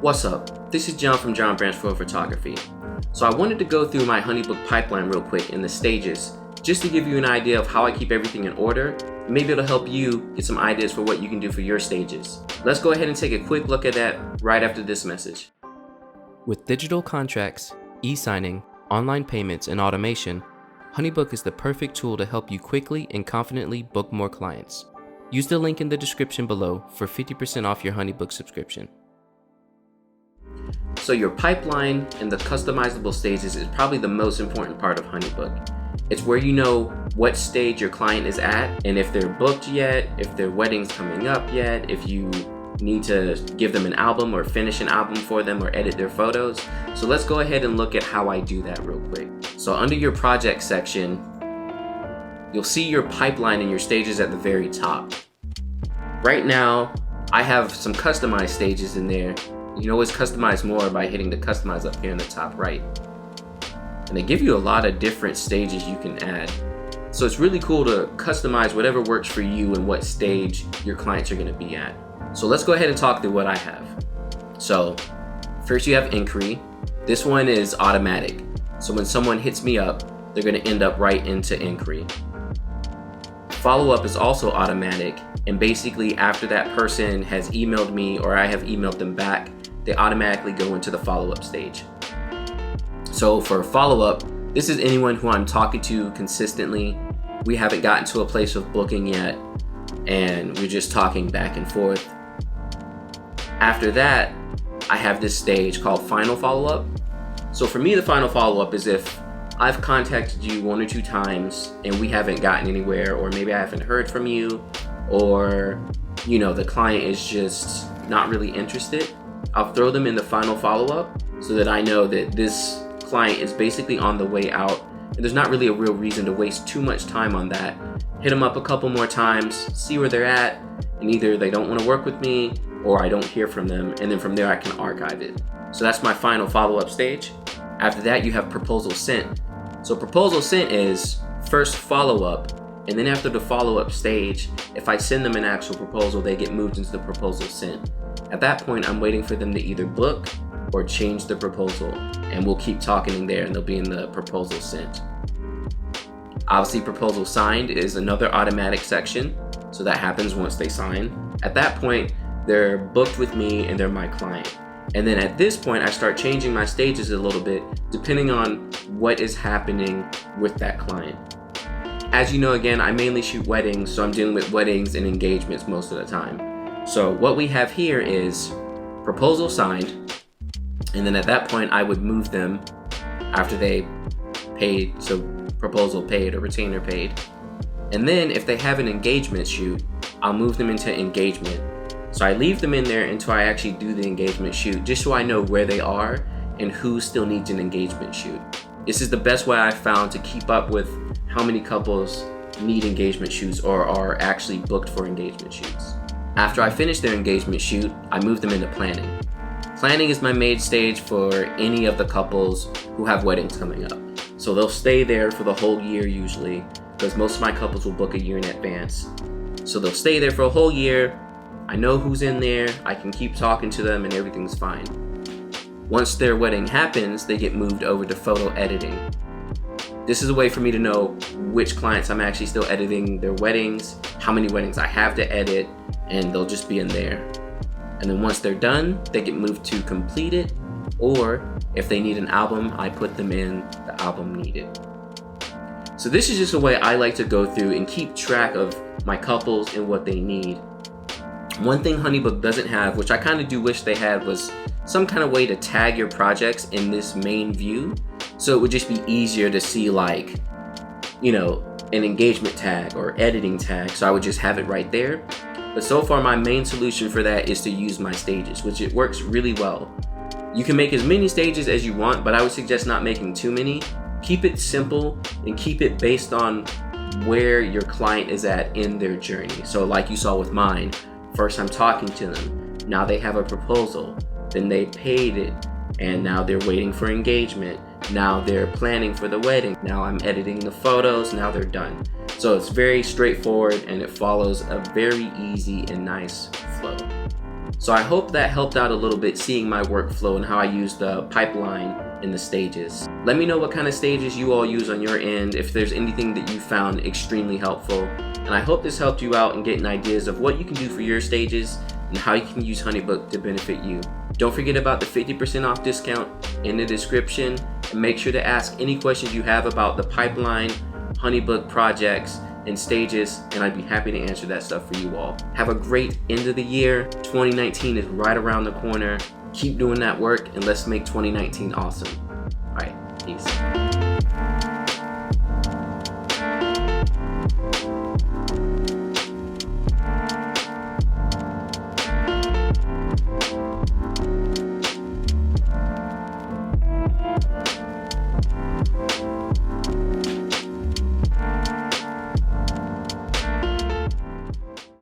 What's up? This is John from John Branchfield Photography. So I wanted to go through my HoneyBook Pipeline real quick in the stages, just to give you an idea of how I keep everything in order. Maybe it'll help you get some ideas for what you can do for your stages. Let's go ahead and take a quick look at that right after this message. With digital contracts, e-signing, online payments, and automation, HoneyBook is the perfect tool to help you quickly and confidently book more clients. Use the link in the description below for 50% off your HoneyBook subscription. So your pipeline and the customizable stages is probably the most important part of HoneyBook. It's where you know what stage your client is at and if they're booked yet, if their wedding's coming up yet, if you need to give them an album or finish an album for them or edit their photos. So let's go ahead and look at how I do that real quick. So under your project section, you'll see your pipeline and your stages at the very top. Right now, I have some customized stages in there. You can always customize more by hitting the customize up here in the top right. And they give you a lot of different stages you can add. So it's really cool to customize whatever works for you and what stage your clients are going to be at. So let's go ahead and talk through what I have. So first you have inquiry. This one is automatic. So when someone hits me up, they're going to end up right into inquiry. Follow-up is also automatic, and basically after that person has emailed me or I have emailed them back, they automatically go into the follow-up stage. So for follow-up, this is anyone who I'm talking to consistently. We haven't gotten to a place of booking yet, and we're just talking back and forth. After that, I have this stage called final follow-up. So for me, the final follow-up is if I've contacted you 1 or 2 times and we haven't gotten anywhere, or maybe I haven't heard from you, or the client is just not really interested. I'll throw them in the final follow-up so that I know that this client is basically on the way out and there's not really a real reason to waste too much time on that. Hit them up a couple more times, see where they're at, and either they don't want to work with me or I don't hear from them, and then from there I can archive it. So that's my final follow-up stage. After that, you have proposal sent. So proposal sent is first follow-up, and then after the follow-up stage, if I send them an actual proposal, they get moved into the proposal sent. At that point, I'm waiting for them to either book or change the proposal, and we'll keep talking in there and they'll be in the proposal sent. Obviously, proposal signed is another automatic section, so that happens once they sign. At that point, they're booked with me and they're my client. And then at this point, I start changing my stages a little bit depending on what is happening with that client. As you know, again, I mainly shoot weddings, so I'm dealing with weddings and engagements most of the time. So what we have here is proposal signed, and then at that point I would move them after they paid, so proposal paid or retainer paid. And then if they have an engagement shoot, I'll move them into engagement. So I leave them in there until I actually do the engagement shoot, just so I know where they are and who still needs an engagement shoot. This is the best way I've found to keep up with how many couples need engagement shoots or are actually booked for engagement shoots. After I finish their engagement shoot, I move them into planning. Planning is my main stage for any of the couples who have weddings coming up. So they'll stay there for the whole year usually, because most of my couples will book a year in advance. So they'll stay there for a whole year. I know who's in there, I can keep talking to them and everything's fine. Once their wedding happens, they get moved over to photo editing. This is a way for me to know which clients I'm actually still editing their weddings, how many weddings I have to edit, and they'll just be in there. And then once they're done, they get moved to completed, or if they need an album, I put them in the album needed. So this is just a way I like to go through and keep track of my couples and what they need. One thing HoneyBook doesn't have, which I kind of do wish they had, was some kind of way to tag your projects in this main view. So it would just be easier to see an engagement tag or editing tag. So I would just have it right there. But so far my main solution for that is to use my stages, which it works really well. You can make as many stages as you want, but I would suggest not making too many. Keep it simple and keep it based on where your client is at in their journey. So like you saw with mine, first I'm talking to them, now they have a proposal, then they paid it, and now they're waiting for engagement, now they're planning for the wedding, now I'm editing the photos, now they're done. So it's very straightforward and it follows a very easy and nice flow. So I hope that helped out a little bit, seeing my workflow and how I use the pipeline and the stages. Let me know what kind of stages you all use on your end, if there's anything that you found extremely helpful. And I hope this helped you out in getting ideas of what you can do for your stages and how you can use HoneyBook to benefit you. Don't forget about the 50% off discount in the description, and make sure to ask any questions you have about the pipeline, HoneyBook projects, and stages, and I'd be happy to answer that stuff for you all. Have a great end of the year. 2019 is right around the corner. Keep doing that work, and let's make 2019 awesome. All right, peace.